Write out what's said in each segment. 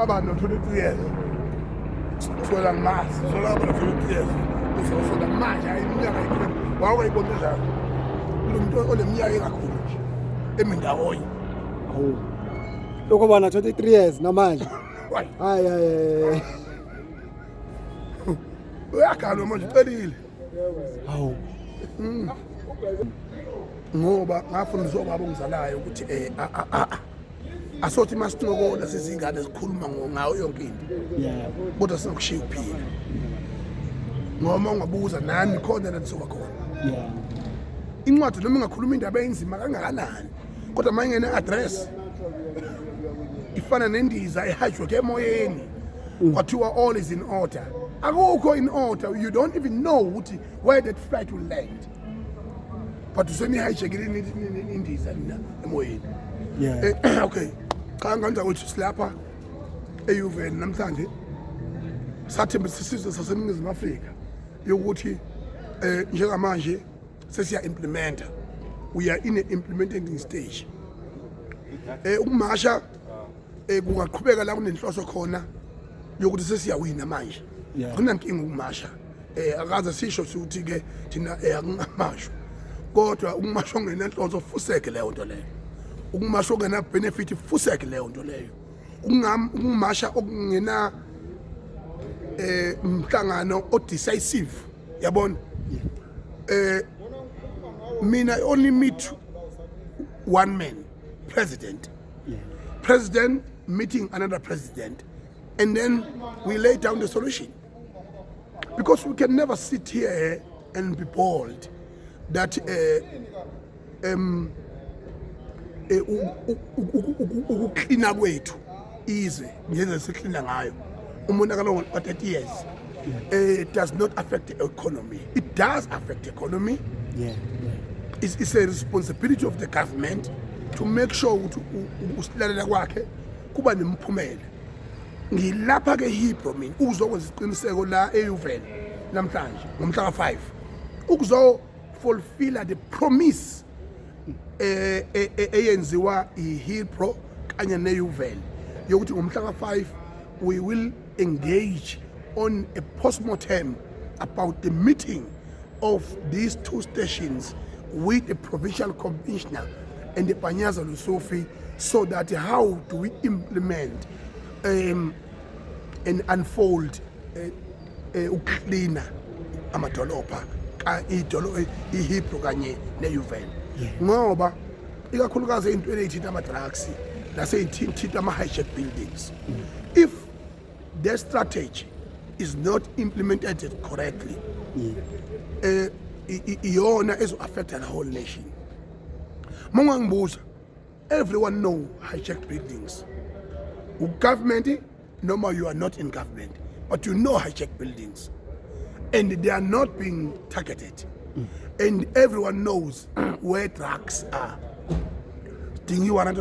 Abantu 22 years. Sola mas, sola abantu 22 years. Uzosola manje iminyaka ikho. Wawayibona njalo. Umuntu oleminyaka engakhulu nje. Emindawoyi. Hawu. Lokho bana 23 years namanje. Hayi. Uyakhala manje ucelile. Hawu. Ngoba ngafundiswa baba ongizalayo ukuthi asothi masincokola sezingane zikhuluma ngayo yonke into. Yeah. Kodwa sinokushiya ukuphila. Ngoma ungabuza nani khona la nisuka khona. Yeah. Incwadi noma ingakhuluma indaba enzima kangakanani. Kodwa manje ngene address ifana nendiza ehajwe emoyeni. Kwathiwa all is in order. Akukho in order. You don't even know ukuthi where that flight will land. But useni hijackile indiza nina emoyeni. Yeah. Okay. Cha ngenza ukuthi silapha eUVN namhlanje sathembisa isizwe saseNingizimu Afrika yokuthi njengamanje sesiya implementa. We are in an implementing stage. Ukumasha kungaqhubeka la kunenhloso khona yokuthi sesiyawina manje. Kunankinga ukumasha. Akaze sisho ukuthi ke thina akungamasho. Kodwa ukumasha ongenenhloso fuseke leyo nto leyo. Ukumasha ongena benefit fuseke leyo nto leyo. Ukumasha okungena umhlangano odecisive yabona. Mina I only meet one man, president. President meeting another president, and then we lay down the solution. Because we can never sit here and be bold that ukuklina kwethu izwe njengoba siklina ngayo umonakalo wa 30 years does not affect the economy. It does affect the economy. Yeah. It's a responsibility of the government to make sure ukuthi usilalela kwakhe kuba nemphumela. Ngilapha ke Hebrew mina uzokwenza isiqiniseko la eUVN namhlanje ngomhla ka5 ukuzo fulfill the promise eyenziwa iHebrew kanye neUVN yokuthi ngomhla ka5 we will engage on a postmortem about the meeting of these two stations with the provincial commissioner and the Panyaza Lusofi, so that how do we implement and unfold uklina amadolobha iHebrew kanye neUVN. Ngoba ikakhulukazi into elethina ama-drugs naseyithinta ama-hijack buildings. If their strategy is not implemented correctly, iyona ezo-affect the whole nation. Mangangibuza, everyone know hijacked buildings. Government, no more you are not in government, but you know hijacked buildings. And they are not being targeted. And everyone knows where drugs are. Dingi warrant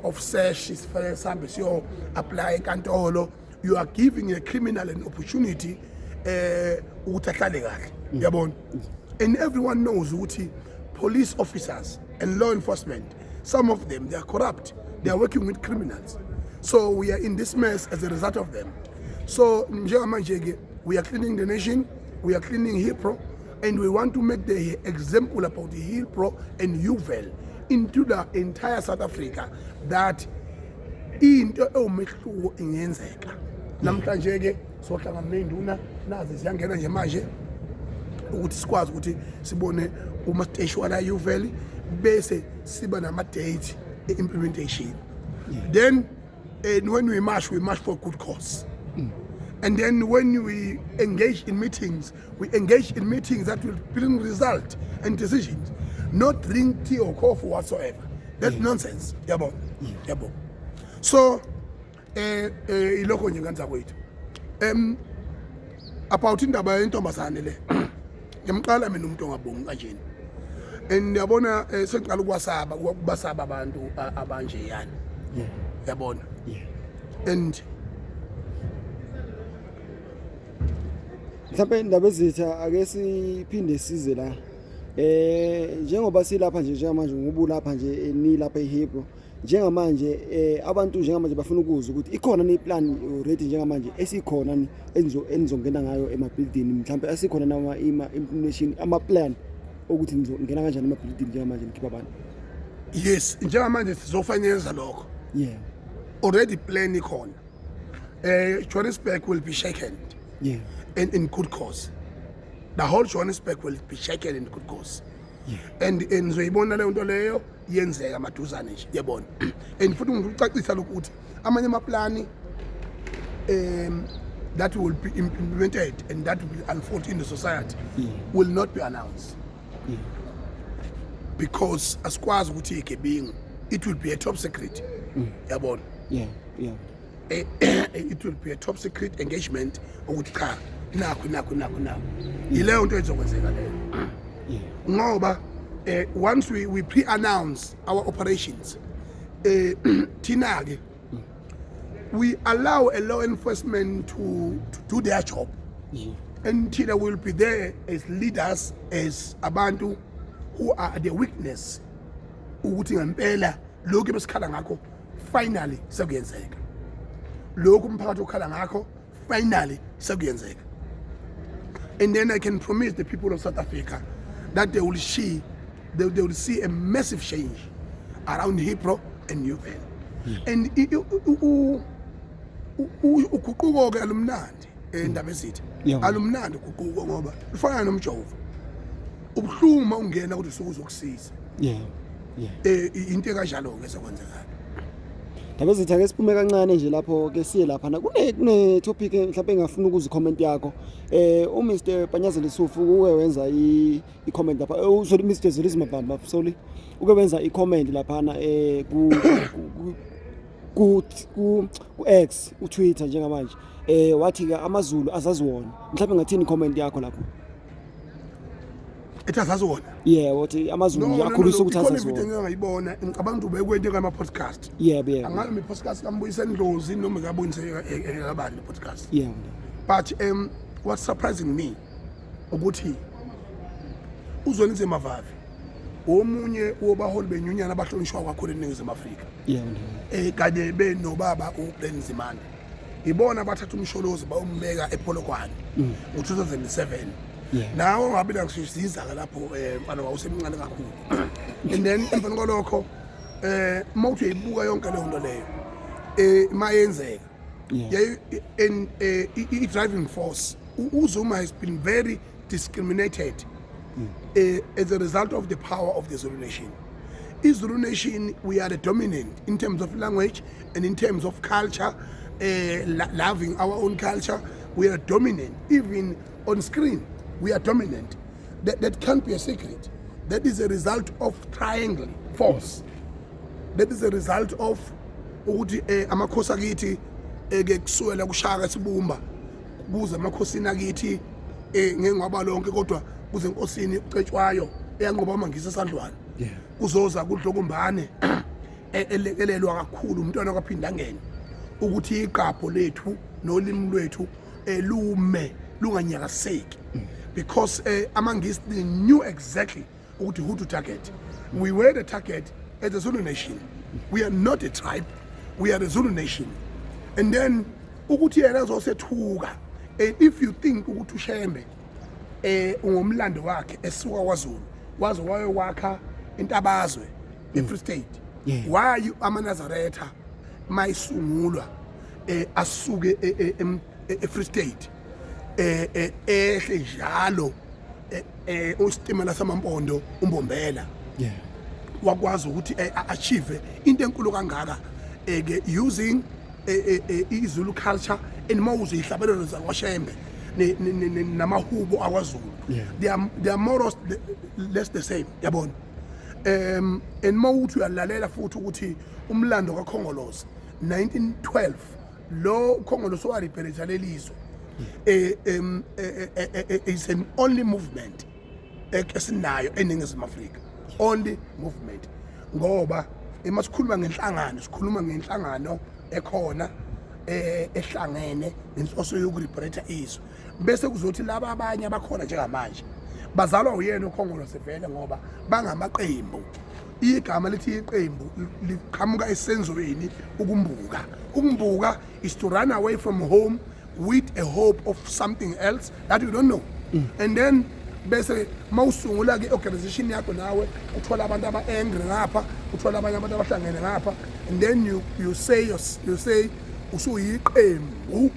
of search is for example, you apply kantolo, you are giving a criminal an opportunity yabona. And everyone knows ukuthi police officers and law enforcement, some of them, they are corrupt. They are working with criminals. So we are in this mess as a result of them. So we are cleaning the nation, we are cleaning Hebrew, and we want to make the example about the Hebrew and UVL into the entire South Africa that into omehluko ingenzeka. Namhlanje ke sohlangana nenduna nazi siyangena nje manje ukuthi sikwazi ukuthi sibone uma stage wala UVL bese siba nama date implementation. Then when we march for a good cause. And then when we engage in meetings that will bring result and decisions, not drink tea or coffee whatsoever. That's nonsense. Yabo. So iloko nje nganza kwethu. About indaba yentombazane le. Ngimqala mina umuntu ongabongi kanjeni. And yabona sengiqala ukubasaba abantu abanje yani. Yabona. And mhlawumbe indaba ezitha ake siphinde size la njengoba silapha nje njengamanje ngubulapha nje ni lapha eHebrew njengamanje abantu njengamanje bafuna ukuzwa ukuthi ikhona neplan already njengamanje esikhona enizongena ngayo ema-building mhlawumbe asikhona nama implementation ama-plan ukuthi nizongena kanjani ema-building njengamanje nikhipha abantu. Yes, njengamanje sizofanyenza lokho. Yeah. Already plan ikhona. Johannesburg will be shaken. Yeah. In good cause. The whole Johannesburg will be shaken in good cause. Yeah. And ngizoyibona leyo nto leyo yenzeka maduzane nje yabona. And futhi ngikucacisa ukuthi amanye amaplani that will be implemented and that will unfold in the society will not be announced. Yeah. Because asikwazi ukuthi igebingu it will be a top secret. Yabona. Yeah. Yeah. It will be a top secret engagement ukuthi cha nakho yileyo nto ezokwenzeka leyo. Ngoba once we pre-announce our operations thina ke we allow a law enforcement to do their job. And thina will be there as leaders, as abantu who are the witness ukuthi ngempela lokho besikhala ngakho finally sekuyenzeka. Lokho umphakathi okhala ngakho finally sekuyenzeka. And then I can promise the people of South Africa that they will see a massive change around Heathrow and Newville. And uguquko ke alumnandi endaba ezithi alumnandi uguquko ngoba ufana nomjovo. Ubuhluma ungena ukuthi usuku uzokusiza. Into kanjalo ke sekwenzeka. Ndaba ezithi ake siphume kancane nje lapho ke siye lapha na kune topic mhlawumbe engafuna ukuza comment yakho. Mr Panyazeli Sufu uke wenza i-comment lapha. Sorry Mr Zulisi Mabamba, sorry. Uke wenza i-comment lapha na ku X uTwitter njengamanje. Wathi ke amaZulu azaziwona. Mhlawumbe ngathini comment yakho lapho? Ethazaziwona. Yeah, wathi amaZulu akhulisa ukuthi azaziwona. Into engayibona ngicabanga ukuthi bekwente ngama podcast. Yeah. Angabe mi podcast kambuyisa Ndlozi noma ngabonise ekabani podcast. Yeah. But what's surprising me ukuthi uzwenze Mavavi omunye wobaholi benyunyana abahlonishwa kakhulu eNingizimu Afrika. Yeah. Kanye benobaba uBen Zimane. Ibona abathatha umsholozi bawumbeka ePolokwane ngo2007. Nawo ngabe ngishisiza lapho mfana wawusemncane kakhulu. And then emva kwalokho mawuthi uyibuka yonke le nto leyo mayenzeka. In driving force uZuma has been very discriminated as a result of the power of the Zulu nation. Zulu nation, we are the dominant in terms of language and in terms of culture, loving our own culture. We are dominant even on screen. We are dominant. That can't be a secret. That is a result of triangle force. That is a result of ukuthi amakhosi akithi ke kusuela kushaka sibumba kuze amakhosini akithi ngengwaba lonke kodwa kuze enkosini ucetshwayo eyanqoba amangisa esandlwana. Kuzoza kudlokumbane elekelelwa kakhulu umntwana kwaphinda ngene ukuthi iqapho lethu nolimi lwethu lume lunganyakaseki. Because amangisi knew exactly who to target. We were the target as a Zulu nation. We are not a tribe. We are the Zulu nation. And then ukuthi yena azosethuka if you think ukuthi uShembe ungomlando wakhe esuka kwaZulu waze wayowakha intabazwe eFree State. Why amaNazaretha mayisungulwa asuke eFree State ehle njalo uStimela Samampondo uMbombela wakwazi ukuthi achieve into enkulu kangaka ke using iZulu culture and mawuze ihlabelelo zakwaShembe namahubo akwaZulu. They are more or less the same yabona. And mawuthi uyalalela futhi ukuthi umlando kaKhongolose 1912 lo Khongolose warepresenta lelizwe is an only movement esinayo eNingizimu Afrika. Only movement ngoba emasikhuluma ngenhlangano sikhuluma ngenhlangano ekhona ehlangene nenhloso yokurepresenta izwe bese kuzothi laba abanye abakhona njengamanje bazalwa uyena uKhongolose vele ngoba bangamaqembu igama lithi iqembu liqhamuka esenzweni ukumbuka. Ukumbuka is to run away from home with a hope of something else that you don't know. And then bese mawusungula ke organization yakho nawe uthola abantu aba-angry ngapha, uthola abanye abantu abahlangene ngapha, and then you say usuyiqembu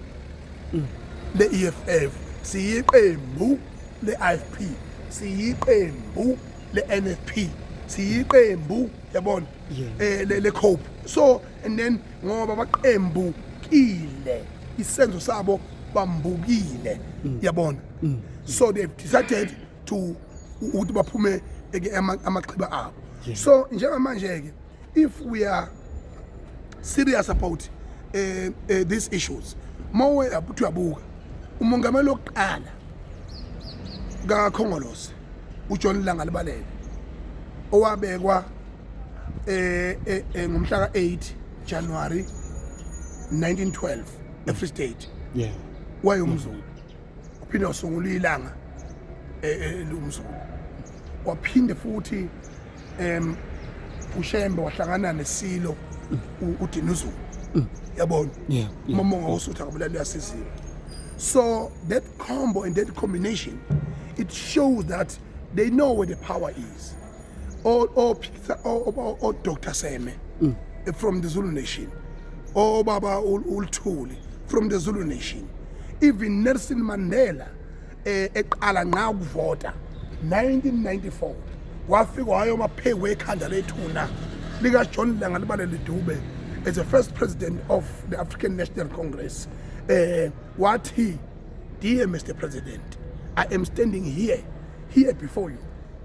le-EFF, siyiqembu le-IFP, siyiqembu le-NFP, siyiqembu yabona le-COPE. So and then ngoba baqembukile isenzo sabo bambukile yabona. So they've decided to ukuthi baphume amaqhiba abo. So njengamanje ke, if we are serious about these issues, mawe abuthi yabuka umongameli oqala kaKhongolose uJohn Langa Libalele owabekwa ngomhla ka-8 January 1912 eFree State. Wayumzulu uphinde wasungula ilanga lumzulu, waphinde futhi uShembe wahlangana neSilo uDinuzulu yabona uMamonga wosutha kabulali uyasizile. So that combo and that combination, it shows that they know where the power is. Or Dr. Seme from the Zulu Nation, or Baba Ultuli from the Zulu Nation, even Nelson Mandela eqala nga ukuvota 1994 wafika wayomaphewe ekhanda lethuna lika John Langa Libalele Dube as the first president of the African National Congress. What he, dear Mr. President, I am standing here before you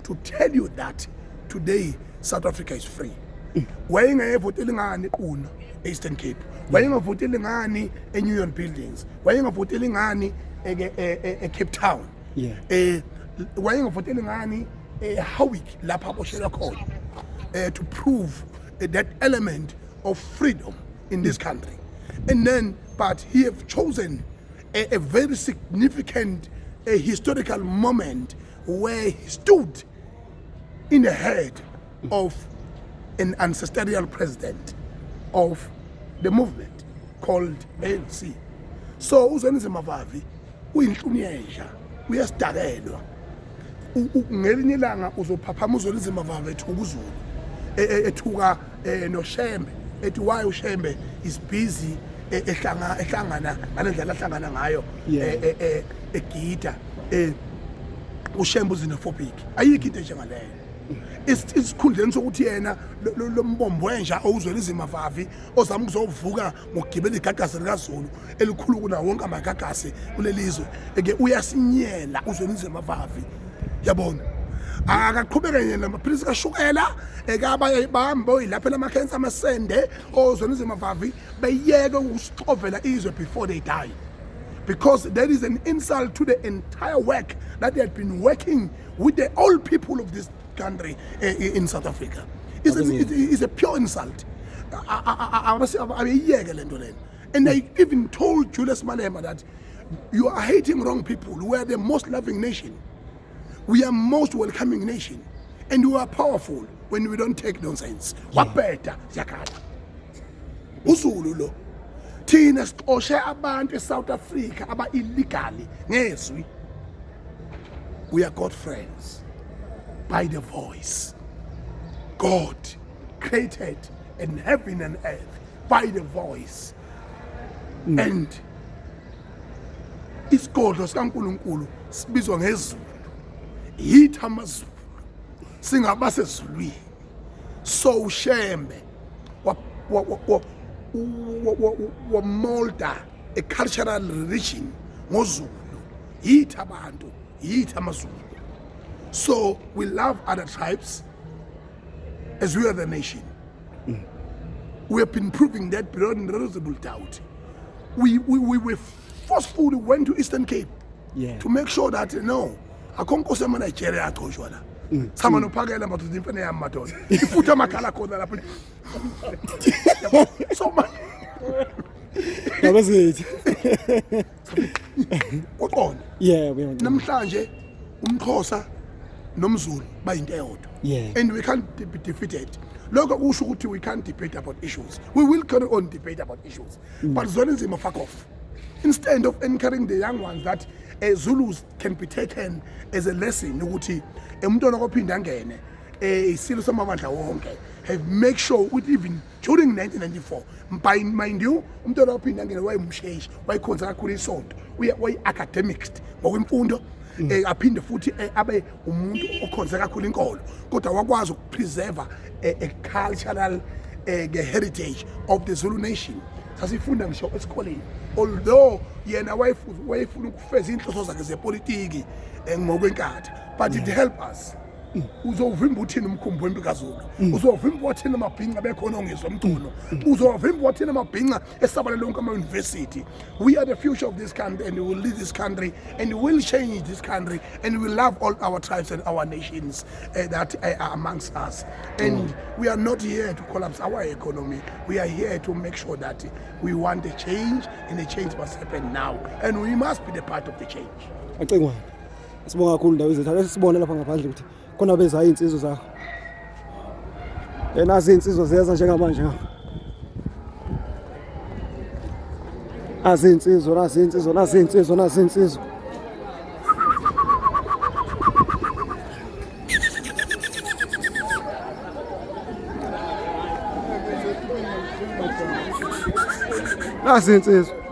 to tell you that today South Africa is free. Wayengavoteli ngani una Eastern Cape, wayengavoteli ngani eNew Buildings, wayengavoteli ngani eCape Town, wayengavoteli ngani eHowick lapha aboshela khona, to prove that element of freedom in this country. And then, but he have chosen a very significant historical moment where he stood in the head of an ancestral president of the movement called ANC. So uZonise Mavavi uyinhlunyeja, uyasidakelwa. Ngelinye ilanga uzophaphama uZonise Mavavi ethuka uZulu, ethuka noShembe, ethi why uShembe is busy ehlangana ngalendlela ahlangana ngayo egida uShembe uzinophobic. Ayikho into njengaleyo. Isikhundleni sokuthi yena lo mbombo wenja owuzwelizwe Mavavi ozama ukuzovuka ngokugibela igagasi likaZulu elikhulu kuna wonke amagagasi kulelizwe eke uyasinyela uzwelizwe Mavavi yabona. Akaqhubeka yena namaphilisi kaShukela ekaba bahamba oyilapha lamakhensa amasende ozwelizwe Mavavi beyeke ukusixovela izwe before they die, because that is an insult to the entire work that they had been working with the old people of this country in South Africa. It's a pure insult. And I even told Julius Malema that you are hating wrong people. We are the most loving nation. We are most welcoming nation. And we are powerful when we don't take nonsense. What better? Yakala. Uzulu lo. Thina siqoshe abantu eSouth Africa aba illegally ngezwi. We are God friends. By the voice. God created in heaven and earth by the voice. And isigodlo sikaNkulunkulu sibizwa ngezulu. Yithi amazulu singabasezulwini. So uShembe molda a cultural religion ngozulu. Yithi abantu, yithi amazulu. So we love other tribes as we are the nation. We have been proving that beyond reasonable doubt. We forcefully went to Eastern Cape to make sure that no, akonko sema Nigeria atoshwa la. Sama no phakela mbathu zimfene yami madoda. Ifutha amakhala khona lapha. So much. Yabazithi. Uqonda. Yeah, we namhlanje umXhosa nomZulu bayinto eyodwa. Yeah. And we can't be defeated. Lokho kusho ukuthi we can't debate about issues. We will carry on debate about issues. But Zwelinzima fuck off. Instead of encouraging the young ones that Zulus can be taken as a lesson ukuthi umntwana ophinda ngene isilo samabandla wonke, have make sure ukuthi even during 1994 mind you umntwana ophinda ngene wayemsheshi wayikhonza kakhulu isonto way academics ngokwemfundo aphinde futhi abe umuntu okhonza kakhulu inkolo kodwa wakwazi ukupreserve a cultural heritage of the Zulu nation. Sasifunda ngisho esikoleni, although yena wayefuna ukufeza inhloso zakhe zepolitiki ngokwenkatha, but it help us. Uzovimba uthini umkhumbi wempi kaZulu, uzovimba wathini amabhinqa bekhona ongezwe umculo, uzovimba wathini amabhinqa esabale lonke ama-university. We are the future of this country and we will lead this country and we will change this country and we love all our tribes and our nations that are amongst us. And we are not here to collapse our economy. We are here to make sure that we want a change and the change must happen now and we must be the part of the change. Acingwane. Sibonga kakhulu ndawo izethu. Ake sibone lapha ngaphandle ukuthi khona beza insizwe zakho. Nazi insizwe ziyeza njengamanje ngapha. Nazi insizwe. Nazi insizwe.